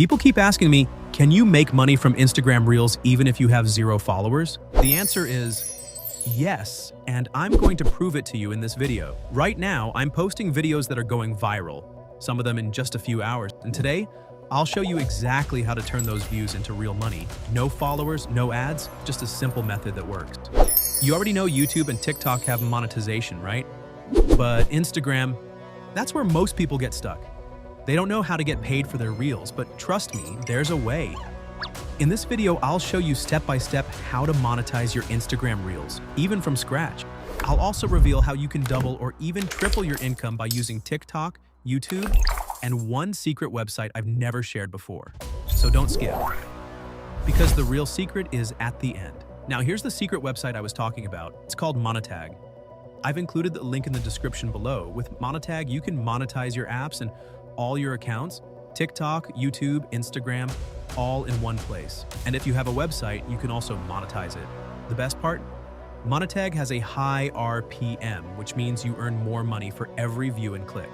People keep asking me, can you make money from Instagram Reels even if you have 0 followers? The answer is yes, and I'm going to prove it to you in this video. Right now, I'm posting videos that are going viral, some of them in just a few hours. And today, I'll show you exactly how to turn those views into real money. No followers, no ads, just a simple method that works. You already know YouTube and TikTok have monetization, right? But Instagram, that's where most people get stuck. They don't know how to get paid for their reels, but trust me, there's a way. In this video, I'll show you step-by-step how to monetize your Instagram Reels, even from scratch. I'll also reveal how you can double or even triple your income by using TikTok, YouTube, and one secret website I've never shared before. So don't skip, because the real secret is at the end. Now here's the secret website I was talking about. It's called Monetag. I've included the link in the description below. With Monetag, you can monetize your apps and all your accounts, TikTok, YouTube, Instagram, all in one place. And if you have a website, you can also monetize it. The best part? Monetag has a high RPM, which means you earn more money for every view and click.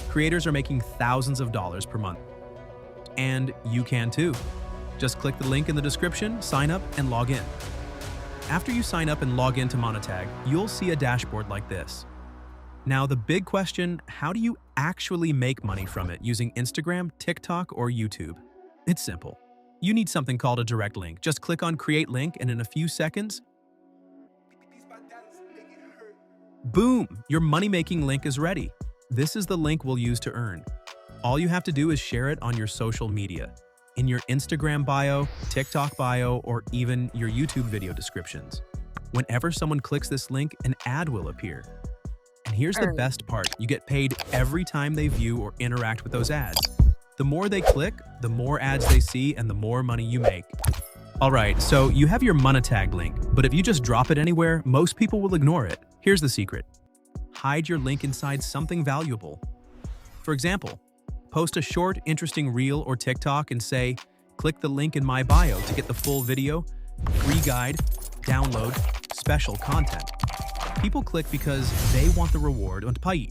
Creators are making thousands of dollars per month. And you can too. Just click the link in the description, sign up, and log in. After you sign up and log into Monetag, you'll see a dashboard like this. Now, the big question, how do you actually make money from it using Instagram, TikTok, or YouTube? It's simple. You need something called a direct link. Just click on Create Link, and in a few seconds, boom, your money-making link is ready. This is the link we'll use to earn. All you have to do is share it on your social media, in your Instagram bio, TikTok bio, or even your YouTube video descriptions. Whenever someone clicks this link, an ad will appear. And here's the best part, you get paid every time they view or interact with those ads. The more they click, the more ads they see, and the more money you make. Alright, so you have your Monetag link, but if you just drop it anywhere, most people will ignore it. Here's the secret. Hide your link inside something valuable. For example, post a short, interesting reel or TikTok and say, click the link in my bio to get the full video, free guide, download, special content. People click because they want the reward und pay.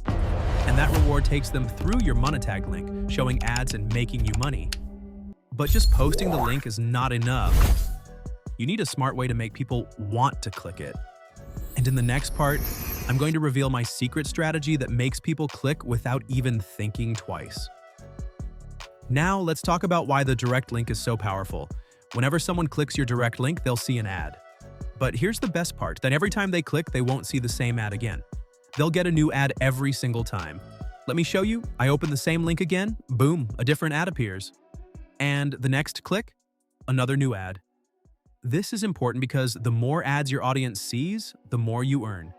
And that reward takes them through your Monetag link, showing ads and making you money. But just posting the link is not enough. You need a smart way to make people want to click it. And in the next part, I'm going to reveal my secret strategy that makes people click without even thinking twice. Now, let's talk about why the direct link is so powerful. Whenever someone clicks your direct link, they'll see an ad. But here's the best part, that every time they click, they won't see the same ad again. They'll get a new ad every single time. Let me show you. I open the same link again, boom, a different ad appears. And the next click, another new ad. This is important because the more ads your audience sees, the more you earn.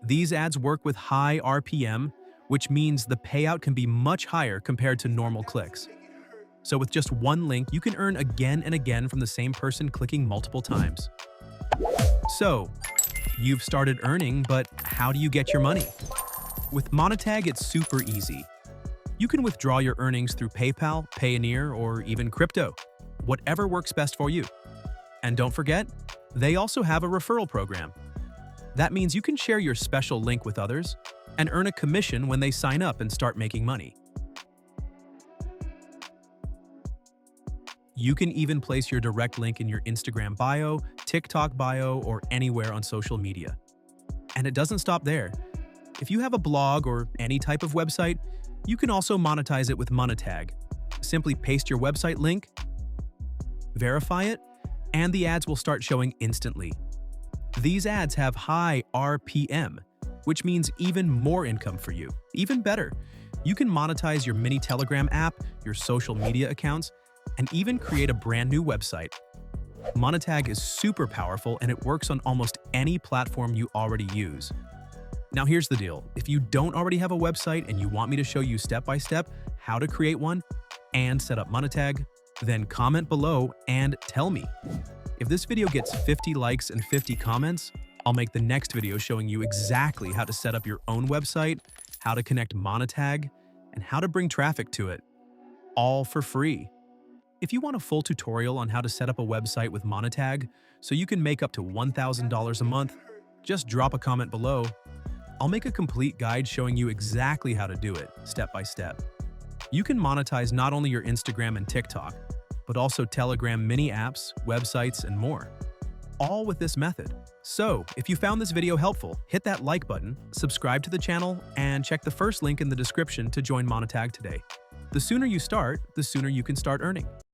These ads work with high RPM, which means the payout can be much higher compared to normal clicks. So with just one link, you can earn again and again from the same person clicking multiple times. So, you've started earning, but how do you get your money? With Monetag, it's super easy. You can withdraw your earnings through PayPal, Payoneer, or even crypto, whatever works best for you. And don't forget, they also have a referral program. That means you can share your special link with others and earn a commission when they sign up and start making money. You can even place your direct link in your Instagram bio, TikTok bio, or anywhere on social media. And it doesn't stop there. If you have a blog or any type of website, you can also monetize it with Monetag. Simply paste your website link, verify it, and the ads will start showing instantly. These ads have high RPM, which means even more income for you. Even better, you can monetize your mini Telegram app, your social media accounts, and even create a brand new website. Monetag is super powerful and it works on almost any platform you already use. Now here's the deal. If you don't already have a website and you want me to show you step-by-step how to create one and set up Monetag, then comment below and tell me. If this video gets 50 likes and 50 comments, I'll make the next video showing you exactly how to set up your own website, how to connect Monetag, and how to bring traffic to it, all for free. If you want a full tutorial on how to set up a website with Monetag so you can make up to $1,000 a month, just drop a comment below. I'll make a complete guide showing you exactly how to do it, step by step. You can monetize not only your Instagram and TikTok, but also Telegram mini apps, websites, and more, all with this method. So, if you found this video helpful, hit that like button, subscribe to the channel, and check the first link in the description to join Monetag today. The sooner you start, the sooner you can start earning.